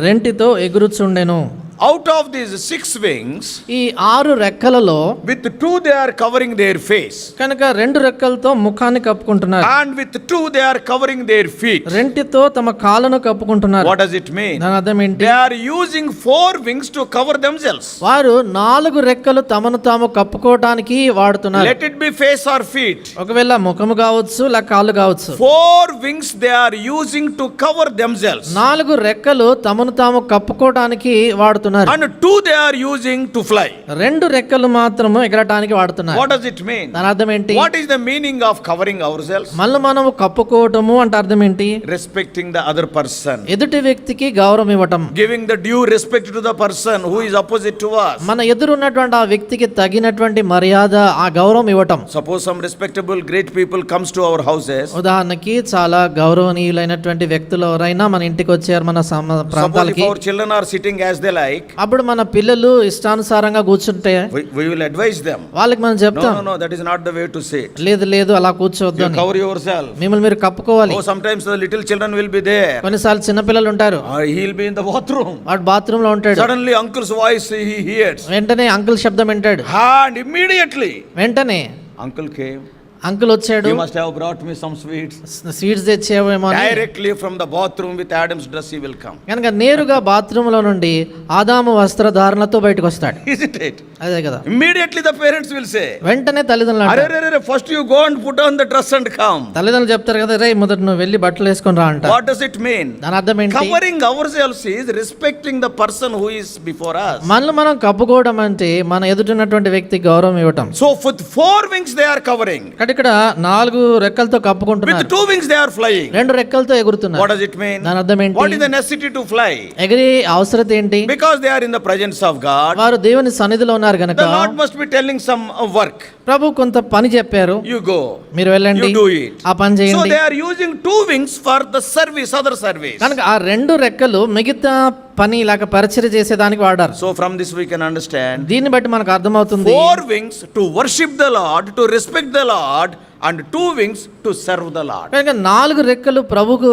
2 ఎగురుచుండెను. Out of these 6 wings, ఈ 6 రెక్కలలో with 2 they are covering their face, కనుక 2 రెక్కలతో ముఖాన్ని కప్పుకుంటున్నారు, and with 2 they are covering their feet. 2 తమ కాళ్ళను కప్పుకుంటున్నారు. What does it mean? దాని అర్థం ఏంటి? They are using 4 wings to cover themselves. వారు 4 రెక్కలు తమను తాము కప్పుకోవటానికి వాడుతున్నారు. Let it be face or feet. ఒకవేళ ముఖము కావచ్చు లేక కాళ్ళు కావచ్చు. 4 wings they are using to cover themselves. 4 రెక్కలు తమను తాము కప్పుకోవటానికి వాడుతున్నారు. And 2 they are using to fly. 2 రెక్కలు మాత్రము ఎగరటానికి వాడుతున్నారు. What does it mean? దాని అర్థం ఏంటి? What is the meaning of covering ourselves? మనము కప్పుకోవటము అంటే అర్థం ఏంటి? Respecting the other person. ఎదుటి వ్యక్తికి గౌరవం ఇవ్వటం. Giving the due respect to the person who is opposite to us. మన ఎదురున్నటువంటి ఆ వ్యక్తికి తగినటువంటి మర్యాద, ఆ గౌరవం ఇవ్వటం. Suppose some respectable great people comes to our houses. ఉదాహరణకి చాలా గౌరవనీయులైనటువంటి వ్యక్తులు ఎవరైనా మన ఇంటికి వచ్చారు, మన Suppose ప్రాంతాలకి. if our children are sitting as they like, అప్పుడు మన పిల్లలు ఇష్టానుసారంగా కూర్చుంటే we will advise them. వాళ్ళకి మనం చెప్తాం, No, that is not the way to sit. లేదు అలా కూర్చోవద్దు You అని. cover yourself. మిమ్మల్ని మీరు కప్పుకోవాలి. Oh, sometimes the little children will be there. కొన్నిసార్లు చిన్నపిల్లలు ఉంటారు, Or he'll be in the bathroom. వాడు బాత్రూమ్ లో ఉంటాడు. Suddenly uncle's voice he hears. వెంటనే అంకుల్ శబ్దం వింటాడు. And immediately వెంటనే uncle came. అంకుల్ వచ్చాడు, You must have brought me some sweets. Sweets తెచ్చేవేమో అని. Directly from the bathroom with Adam's dress he will come. కనుక నేరుగా బాత్రూమ్ లో నుండి ఆదాము వస్త్రధారణతో బయటకు వస్తాడు. Isn't it? అదే కదా. Immediately the parents will say, వెంటనే తల్లిదండ్రులు అంటారు, Arre, first you go and put on the dress and come. తల్లిదండ్రులు చెప్తారు కదా, రే మొదట నువ్వు వెళ్ళి బట్టలు వేసుకొని రా అంట. What does it mean? దాని అర్థం ఏంటి? Covering ourselves is respecting the person who is before us. మనల్ని మనం కప్పుకోవడం అంటే మన ఎదుటిన్నటువంటి వ్యక్తికి గౌరవం ఇవ్వటం. So with 4 wings they are covering. ఇక్కడ 4 రెక్కలతో With కప్పుకుంటున్నారు, 2 wings they are flying. 2 రెక్కలతో What ఎగురుతున్నారు. does it mean? దాని అర్థం ఏంటి? What is the necessity to fly? ఎగిరి అవసరత ఏంటి? Because they are in the presence of God. వారు దేవుని సన్నిధిలో ఉన్నారు గనక The Lord must be telling some work. ప్రభు కొంత పని చెప్పారు, You go. మీరు వెళ్ళండి, You do it. ఆ పని So చేయండి. they are using 2 wings for the service, other service. కనుక ఆ 2 రెక్కలు మిగతా పని లేక పరిచర్య చేసేదానికి వాడారు. So from this we can understand. దీన్ని బట్టి మనకు అర్థమవుతుంది, 4 wings to worship the Lord, to respect the Lord, and 2 wings to serve the Lord. కనుక 4 రెక్కలు ప్రభుకు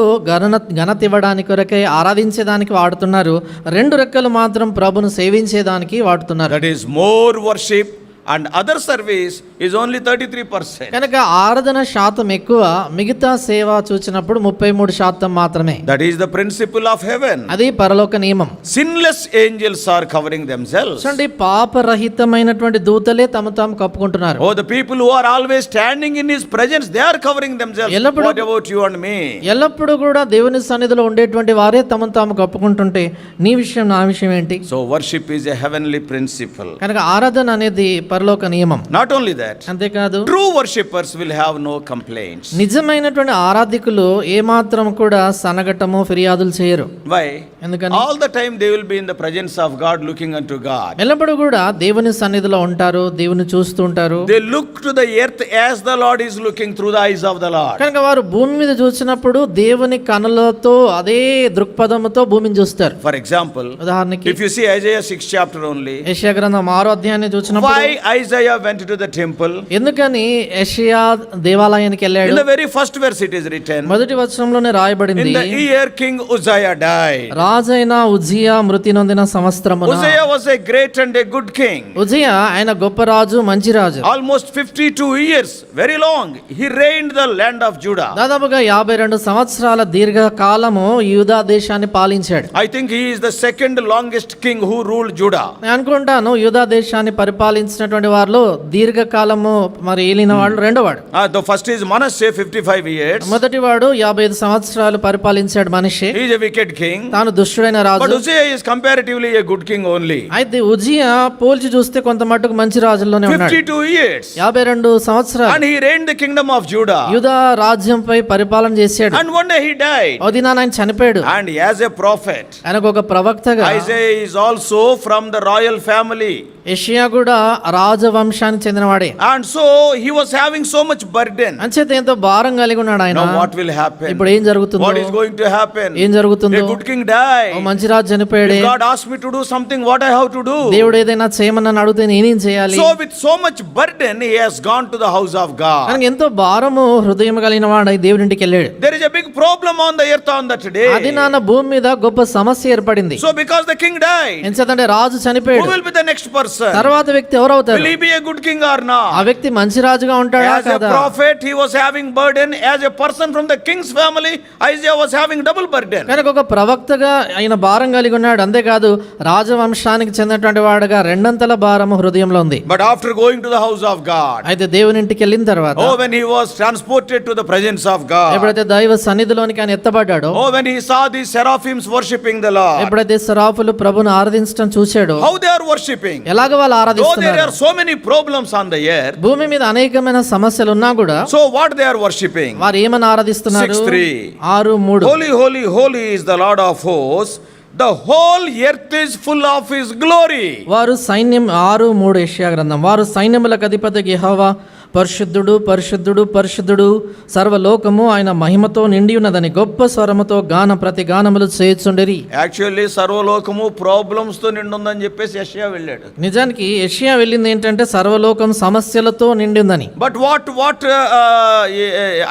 ఘనత ఇవ్వడానికి కొరకై ఆరాధించేదానికి వాడుతున్నారు, 2 రెక్కలు మాత్రం ప్రభును సేవించేదానికి వాడుతున్నారు. That is more worship and other service is only 33%. కనుక ఆరాధన శాతం ఎక్కువ, మిగతా సేవ చూచినప్పుడు 33% మాత్రమే. That is the principle of heaven. అది పరలోక నియమం. Sinless angels are covering themselves. చూడండి, పాపరహితమైనటువంటి దూతలే తాము కప్పుకుంటున్నారు. Oh, the people who are always standing in his presence, they are covering themselves. ఎల్లప్పుడూ- What about you and me? ఎల్లప్పుడూ కూడా దేవుని సన్నిధిలో ఉండేటువంటి వారే తాము కప్పుకుంటుంటే నీ విషయం నా విషయం ఏంటి? So worship is a heavenly principle. కనుక ఆరాధన అనేది పరలోక నియమం. Not only that, అంతేకాదు, true worshippers will have no complaints. నిజమైనటువంటి ఆరాధికులు ఏమాత్రం కూడా సనగటము ఫిర్యాదులు చేయరు. Why? ఎందుకని? All the time they will be in the presence of God, looking unto God. ఎల్లప్పుడూ కూడా దేవుని సన్నిధిలో ఉంటారు, దేవుని చూస్తూ ఉంటారు. They look to the earth as the Lord is looking through the eyes of the Lord. కనుక వారు భూమి మీద చూసినప్పుడు దేవుని కనులతో అదే దృక్పథముతో భూమిని చూస్తారు. For example, ఉదాహరణకి if you see Isaiah 6 chapter only, యెషయా గ్రంథం 6వ అధ్యాయాన్ని చూసినప్పుడు why Isaiah went to the temple? ఎందుకని యెషయా దేవాలయానికి In వెళ్ళాడు? the very first verse it is written, మొదటి వచనంలోనే రాయబడింది, in the year King Uzziah died. రాజైన ఉజ్జియా మృతి నొందిన సంవత్సరమున. Uzziah was a great and a good king. Uzziah ఆయన గొప్ప రాజు, మంచి రాజు. Almost 52 years, very long, he reigned the land of Judah. దాదాపుగా 52 సంవత్సరాల దీర్ఘకాలము యూదా దేశాన్ని పాలించాడు. I think he is the second longest king who ruled Judah. నేను అనుకుంటాను యూదా దేశాన్ని పరిపాలించినటువంటి వారిలో దీర్ఘకాలము మరి ఏలిన వాడు రెండోవాడు. The first is Manasseh, 55 years. మొదటివాడు 55 సంవత్సరాలు పరిపాలించాడు మనిషి. He is a wicked king. తాను దుష్టుడైన But Raju. Uzziah is comparatively a good king only. అయితే ఉజ్జియా పోల్చి చూస్తే కొంత మట్టుకు మంచి రాజుల్లోనే ఉన్నాడు. 52 years. 52 సంవత్సరాలు And he reigned the kingdom of Judah. యూదా రాజ్యంపై పరిపాలన చేశాడు. And one day he died. ఓ దినాన ఆయన చనిపోయాడు. And as a prophet, ఆయనకు ఒక ప్రవక్తగా Isaiah is also from the royal family. యెషయా కూడా రాజవంశానికి చెందినవాడే. And so he was having so much burden. అంచేత ఎంతో భారం కలిగి ఉన్నాడు ఆయన. Now what will happen? ఇప్పుడు ఏం జరుగుతుందో, What is going to happen? ఏం జరుగుతుందో, A good king died. ఓ మంచి రాజు చనిపోయాడే, If God asked me to do something, what I have to do? దేవుడు ఏదైనా చేయమని అడిగితే నేనేం చేయాలి? So with so much burden he has gone to the house of God. ఆయనకి ఎంతో భారము హృదయం కలిగిన వాడు దేవుడి ఇంటికి వెళ్ళాడు. There is a big problem on the earth on that day. అది నాన్న భూమి మీద గొప్ప సమస్య ఏర్పడింది. So because the king died, ఎందుకంటే రాజు who చనిపోయాడు, will be the next person? తర్వాత వ్యక్తి ఎవరవుతారు? Will he be a good king or ఆ not? వ్యక్తి మంచి రాజుగా ఉంటాడా As a కదా? prophet he was having burden. As a person from the king's family, Isaiah was having double burden. కనుక ఒక ప్రవక్తగా ఆయన భారం కలిగి ఉన్నాడు. అంతేకాదు రాజవంశానికి చెందినటువంటి వాడుగా రెండంతల భారము హృదయంలో ఉంది. But after going to the house of God, అయితే దేవుని ఇంటికి వెళ్ళిన తర్వాత, oh when he was transported to the presence of God, ఎప్పుడైతే దైవ సన్నిధిలోనికి ఆయన ఎత్తబడ్డాడో, oh when he saw these seraphims worshipping the Lord, ఎప్పుడైతే సరాఫులు ప్రభుని ఆరాధించడం చూశాడో, how they are worshipping. ఎలాగ వాళ్ళు Though there ఆరాధిస్తున్నారు. are so many problems on the earth, భూమి మీద అనేకమైన సమస్యలు ఉన్నా కూడా so what they are worshipping? వారు ఏమని ఆరాధిస్తున్నారు? 6:3. 6:3 Holy, holy, holy is the Lord of hosts. The whole earth is full of his glory. వారు సైన్యం 6:3 యెషయా గ్రంథం, వారు సైన్యములకు అధిపతి యెహోవా పరిశుద్ధుడు పరిశుద్ధుడు పరిశుద్ధుడు, సర్వలోకము ఆయన మహిమతో నిండి ఉన్నదని గొప్ప స్వరముతో గాన ప్రతి గానములు చేయుచుండిరి. యాక్చువల్లీ సర్వలోకము ప్రాబ్లమ్స్ తో నిండుందని చెప్పేసి యెషయా వెళ్ళాడు. నిజానికి యెషయా వెళ్ళింది ఏంటంటే సర్వలోకం సమస్యలతో నిండి ఉందని. బట్ వాట్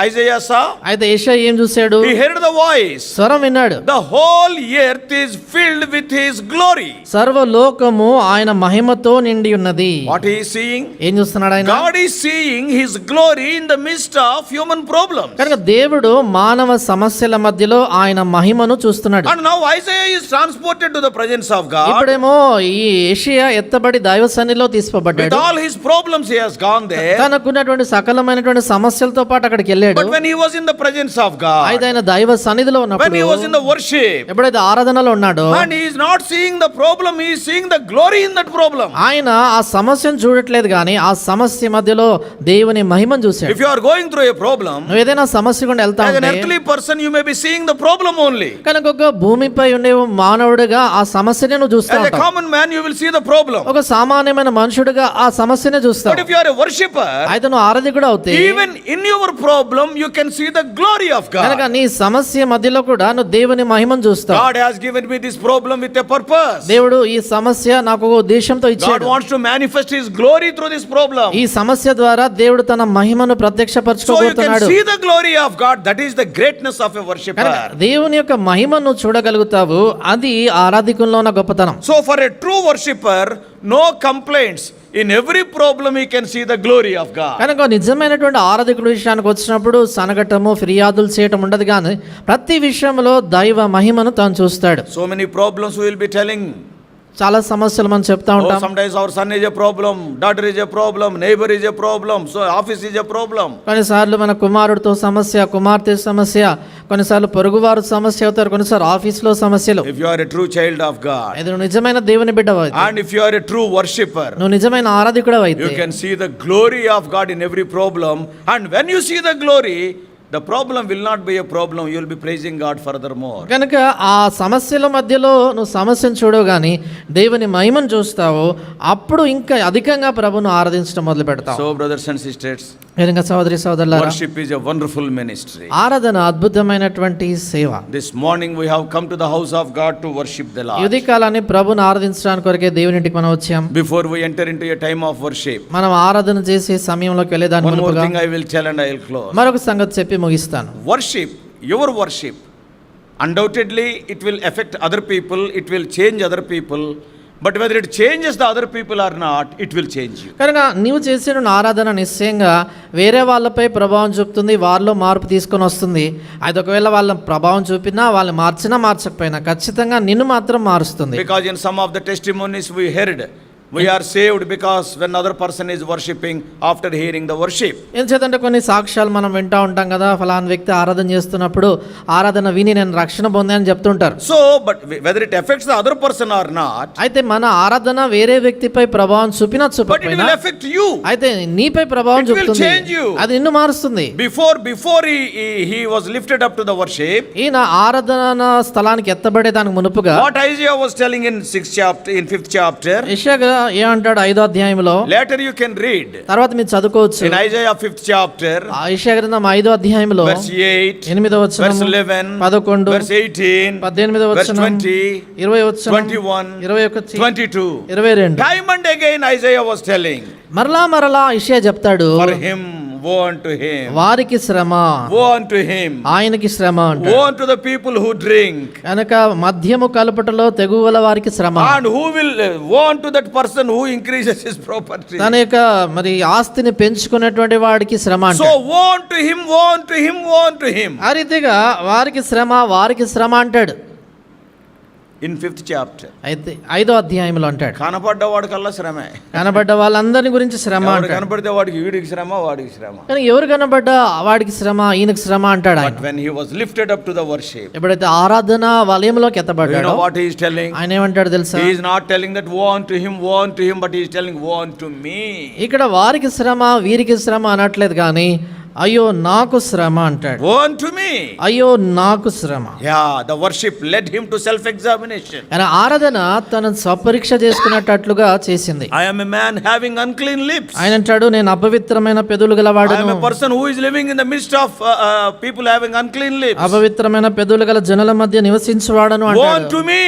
ఐజయా సా? అయితే యెషయా ఏం చూశాడు? He heard the voice. స్వరం విన్నాడు. The whole earth is filled with his glory. సర్వలోకము ఆయన మహిమతో నిండి ఉన్నది. What he is seeing? ఏం చూస్తున్నాడు ఆయన? God is seeing his glory in the midst of human problems. కనుక దేవుడు మానవ సమస్యల మధ్యలో ఆయన మహిమను చూస్తున్నాడు. And now Isaiah is transported to the presence of God. ఇప్పుడేమో ఈ యెషయా ఎత్తబడి దైవ సన్నిధిలో With తీసుకోబడ్డాడు. all his problems he has gone there. తనకున్నటువంటి సకలమైనటువంటి సమస్యలతో పాటు అక్కడికి వెళ్ళాడు. But when he was in the presence of God, అయితే ఆయన దైవ సన్నిధిలో when ఉన్నప్పుడు, he was in the worship, ఎప్పుడైతే ఆరాధనలో ఉన్నాడో, and he is not seeing the problem, he is seeing the glory in that problem. ఆయన ఆ సమస్యను చూడట్లేదు కానీ ఆ సమస్య మధ్యలో దేవుని మహిమను చూశాడు. If you are going through a problem, నువ్వు ఏదైనా సమస్య గుండా వెళ్తా as an ఉంటే, earthly person you may be seeing the problem only. కనుక ఒక భూమిపై ఉండే మానవుడిగా ఆ సమస్యనే నువ్వు చూస్తా As a ఉంటావు. common man you will see the problem. ఒక సామాన్యమైన మనుషుడిగా ఆ సమస్యనే చూస్తావు. But if you are a worshipper, అయితే నువ్వు ఆరాధకుడు అవుతే, even in your problem you can see the glory of కనుక God. నీ సమస్య మధ్యలో కూడా నువ్వు దేవుని మహిమను చూస్తావు. God has given me this problem with a purpose. దేవుడు ఈ సమస్య నాకు ఒక ఉద్దేశంతో God ఇచ్చాడు. wants to manifest his glory through this problem. ఈ సమస్య ద్వారా దేవుడు తన మహిమను So you can ప్రత్యక్షపరచుకోబోతున్నాడు. see the glory of God. That is the greatness of a worshipper. కనుక దేవుని యొక్క మహిమను చూడగలుగుతావు. అది ఆరాధికుల్లో ఉన్న గొప్పతనం. So for a true worshipper, no complaints. In every problem he can see the glory of God. కనుక నిజమైనటువంటి ఆరాధకుడి విషయానికి వచ్చినప్పుడు సనగటము ఫిర్యాదులు చేయటం ఉండదు కానీ ప్రతి విషయంలో దైవ మహిమను తాను చూస్తాడు. So many problems we will be telling. చాలా సమస్యలు మనం చెప్తా Oh, ఉంటాం. sometimes our son is a problem, daughter is a problem, neighbor is a problem, so office is a problem. కొన్నిసార్లు మన కుమారుడితో సమస్య, కుమార్తె సమస్య, కొన్నిసార్లు పొరుగువారు సమస్య అవుతారు, కొన్నిసార్లు ఆఫీస్లో సమస్యలు. If you are a true child of God, ఇది నువ్వు నిజమైన దేవుని బిడ్డవు అయితే, and if you are a true worshipper, నువ్వు నిజమైన ఆరాధకుడు అయితే, you can see the glory of God in every problem. And when you see the glory, the problem will not be a problem. You will be praising God furthermore. కనుక ఆ సమస్యల మధ్యలో నువ్వు సమస్యను చూడవు కానీ దేవుని మహిమను చూస్తావు, అప్పుడు ఇంకా అధికంగా ప్రభును ఆరాధించడం మొదలు పెడతావు. So brothers and sisters, కనుక సోదరి సోదరులారా, worship is a wonderful ministry. ఆరాధన అద్భుతమైనటువంటి సేవ. This morning we have come to the house of God to worship the Lord. యుది కాలాన్ని ప్రభుని ఆరాధించడానికి కొరకే దేవుని ఇంటికి మనం వచ్చాం. Before we enter into a time of worship, మనం ఆరాధన చేసే సమయంలోకి వెళ్ళేదాని one more మునుపుగా thing I will tell and I will close. మరొక సంగతి చెప్పి ముగిస్తాను. Worship, your worship, undoubtedly it will affect other people, it will change other people. But whether it changes the other people or not, it will change you. కనుక నీవు చేసిన ఆరాధన నిశ్చయంగా వేరే వాళ్ళపై ప్రభావం చూపుతుంది, వారిలో మార్పు తీసుకొని వస్తుంది. అది ఒకవేళ వాళ్ళ ప్రభావం చూపినా, వాళ్ళు మార్చినా మార్చకపోయినా ఖచ్చితంగా నిన్ను మాత్రం మారుస్తుంది. Because in some of the testimonies we heard, we are saved because when other person is worshipping after hearing the worship. ఎందుచేతంటే కొన్ని సాక్ష్యాలు మనం వింటా ఉంటాం కదా, ఫలానా వ్యక్తి ఆరాధన చేస్తున్నప్పుడు ఆరాధన విని నేను రక్షణ పొందానని చెప్తుంటారు. So, but whether it affects the other person or not, అయితే మన ఆరాధన వేరే వ్యక్తిపై ప్రభావం చూపినా but it చూపకపోయినా will affect you. అయితే నీపై ప్రభావం It will చూపుతుంది, change you. అది నిన్ను మారుస్తుంది. Before he was lifted up to the worship, ఈయన ఆరాధన స్థలానికి ఎత్తబడే దానికి మునుపుగా what Isaiah was telling in 5th chapter, యెషయా ఏమంటాడు 5వ అధ్యాయంలో, Later you can read. తర్వాత మీరు చదువుకోవచ్చు. In Isaiah 5th chapter, యెషయా గ్రంథం 5వ అధ్యాయంలో verse 8, 8వ వచనం, verse 11, 11, verse 18, 18వ verse వచనం, 20, 20వ వచనం, 21, 21, 22. 22. Time and again Isaiah was telling, మరలా యెషయా చెప్తాడు, for him, woe unto him. వారికి శ్రమ, Woe unto him. ఆయనకి శ్రమ అంట. Woe unto the people who drink. కనుక మద్యము కలుపుటలో తెగువల వారికి శ్రమ. And who will, woe unto that person who increases his property. తన యొక్క మరి ఆస్తిని పెంచుకునేటువంటి వాడికి శ్రమ అంట. So woe unto him, woe unto him, woe unto him. ఆ రీతిగా వారికి శ్రమ అంటాడు. In 5th chapter. అయితే 5వ అధ్యాయంలో అంటాడు, కనపడ్డవాడికల్లా శ్రమే. కనబడ్డ వాళ్ళందరి గురించి శ్రమ అంటాడు. కనపడితే వాడికి వీడికి శ్రమ, వాడికి శ్రమ. కానీ ఎవరు కనబడ్డా వాడికి శ్రమ, ఈయనకి శ్రమ అంటాడు ఆయన. But when he was lifted up to the worship, ఎప్పుడైతే ఆరాధన వలయంలోకి you ఎత్తబడ్డాడో, know what he is telling? ఆయన ఏమంటాడు తెలుసా? He is not telling that woe unto him, woe unto him, but he is telling woe unto me. ఇక్కడ వారికి శ్రమ వీరికి శ్రమ అనట్లేదు, కానీ అయ్యో నాకు శ్రమ అంటాడు. Woe unto me. అయ్యో నాకు శ్రమ. Yeah, the worship led him to self-examination. ఆయన ఆరాధన తన స్వపరీక్ష చేసుకున్నట్లుగా చేసింది. I am a man having unclean lips. ఆయన అంటాడు, నేను అపవిత్రమైన పెదవులు I am గలవాడను. a person who is living in the midst of people having unclean lips. అపవిత్రమైన పెదవులు గల జనుల మధ్య నివసించువాడను Woe అంటాడు. unto me.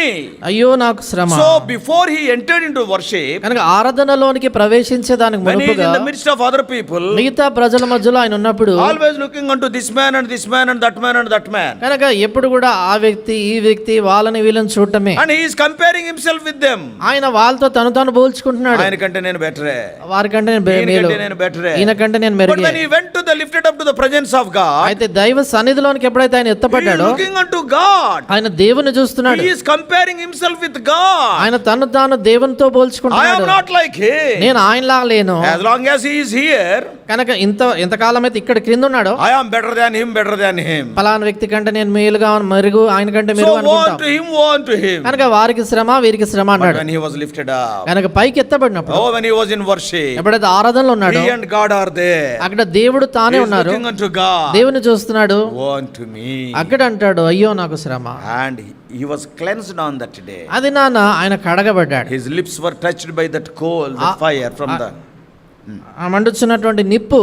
అయ్యో నాకు శ్రమ. So before he entered into worship, కనుక ఆరాధనలోనికి ప్రవేశించే దానికి when he is మునుపుగా in the midst of other people, మిగతా ప్రజల మధ్యలో ఆయన ఉన్నప్పుడు always looking unto this man and this man and that man and that man, కనుక ఎప్పుడు కూడా ఆ వ్యక్తి ఈ వ్యక్తి వాళ్ళని వీళ్ళని చూడటమే. and he is comparing himself with them. ఆయన వాళ్ళతో తను పోల్చుకుంటున్నాడు. ఆయన కంటే నేను బెటరే, వారికంటే నేను మేలు, ఈయనకంటే నేను బెటరే. ఈయనకంటే నేను But మెరుగే. when he went to the lifted up to the presence of God, అయితే దైవ సన్నిధిలోనికి ఎప్పుడైతే ఆయన he is ఎత్తపడ్డాడో looking unto God. ఆయన దేవుని చూస్తున్నాడు. He is comparing himself with God. ఆయన తాను దేవునితో I am పోల్చుకుంటున్నాడు. not like him. నేను ఆయనలా లేను. As long as he is here, కనుక ఎంతకాలం అయితే ఇక్కడ క్రింద ఉన్నాడో, I am better than him, better than him. పలానా వ్యక్తి కంటే నేను మేలుగా మెరుగు, ఆయన కంటే So మెరుగు woe అనుకుంటాం. unto him, woe unto him. కనుక వారికి శ్రమ వీరికి శ్రమ But అన్నాడు. when he was lifted up, కనుక పైకి ఎత్తబడినప్పుడు, oh, when he was in worship, ఎప్పుడైతే ఆరాధనలో ఉన్నాడో he and God are there. అక్కడ దేవుడు He తానే is ఉన్నారు. looking unto God. దేవుని చూస్తున్నాడు. Woe unto me. అక్కడ అంటాడు, అయ్యో నాకు శ్రమ. And he was cleansed on that day. అది ఆయన కడగబడ్డాడు. His lips were touched by that coal, that fire from the. ఆ మండుచున్నటువంటి నిప్పు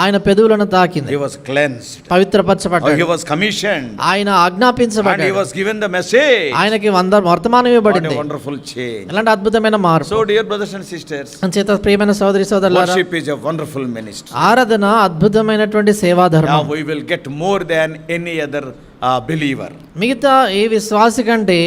ఆయన పెదవులను తాకింది. He was cleansed. పవిత్రపరచబడ్డాడు. He was commissioned. ఆయన And he ఆజ్ఞాపించబడ్డాడు. was given the message. ఆయనకి వర్తమానం What ఇవ్వబడింది. a wonderful change. ఎలాంటి అద్భుతమైన మార్పు. So dear brothers and sisters, అంచేత ప్రియమైన సోదరి సోదరులారా, worship is a wonderful ministry. ఆరాధన అద్భుతమైనటువంటి సేవా Now ధర్మం. we will get more than any other believer. మిగతా ఏ విశ్వాసి కంటే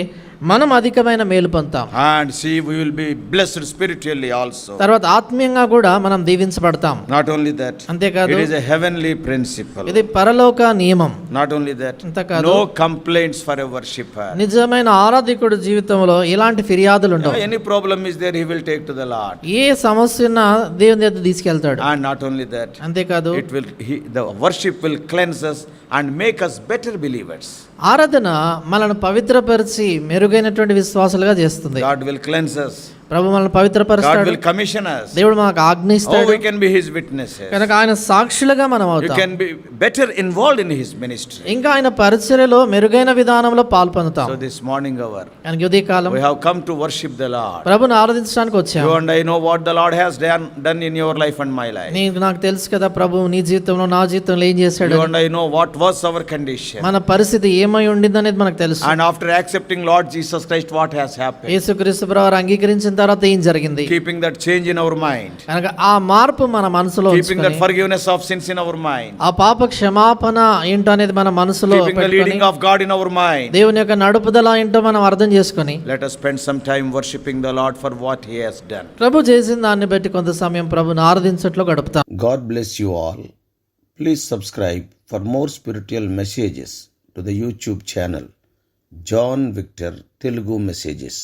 మనం అధికమైన మేలు పొందుతాం. And see, we will be blessed spiritually also. తర్వాత ఆత్మీయంగా కూడా మనం దీవించబడతాం. Not only that, అంతేకాదు, it is a heavenly principle. ఇది పరలోక నియమం. Not only that, అంతేకాదు, no complaints for a worshipper. నిజమైన ఆరాధికుడు జీవితంలో ఎలాంటి ఫిర్యాదులు ఉండవు. Any problem is there, he will take to the Lord. ఏ సమస్య ఉన్నా దేవుని దగ్గర తీసుకెళ్తాడు. And not only that, అంతేకాదు, the worship will cleanse us and make us better believers. ఆరాధన మనల్ని పవిత్రపరిచి మెరుగైనటువంటి విశ్వాసాలుగా చేస్తుంది. God will cleanse us. ప్రభు మనల్ని God పవిత్రపరుస్తాడు. will commission us. దేవుడు మనకు Oh, ఆజ్ఞిస్తాడు. we can be his witnesses. కనుక ఆయన సాక్షులుగా మనం You అవుతాం. can be better involved in his ministry. ఇంకా ఆయన పరిచర్యలో మెరుగైన విధానంలో పాల్పొందుతాం. So this morning hour, కనుక ఉదయ కాలం we have come to worship the Lord. ప్రభుని ఆరాధించడానికి వచ్చాం. You and I know what the Lord has done in your life and my life. నాకు తెలుసు కదా ప్రభు నీ జీవితంలో నా జీవితంలో ఏం చేశాడు. You and I know what was our condition. మన పరిస్థితి ఏమై ఉండింది అనేది మనకు తెలుసు. And after accepting Lord Jesus Christ, what has happened? యేసుక్రీస్తు ప్రభువారు అంగీకరించిన తర్వాత ఏం జరిగింది. Keeping that change in our mind. కనుక ఆ మార్పు మన మనసులో Keeping that ఉంచుకొని, forgiveness of sins in our mind. ఆ పాప క్షమాపణ ఏంటో అనేది మన మనసులో Keeping the పెట్టుకొని, leading of God in our mind. దేవుని యొక్క నడుపుదల ఏంటో మనం అర్థం చేసుకొని, Let us spend some time worshiping the Lord for what He has done. ప్రభు చేసిన దాన్ని బట్టి కొంత సమయం ప్రభుని ఆరాధించట్లో గడుపుతాం. God bless you all. Please subscribe for more spiritual messages to the YouTube channel John Victor Telugu Messages.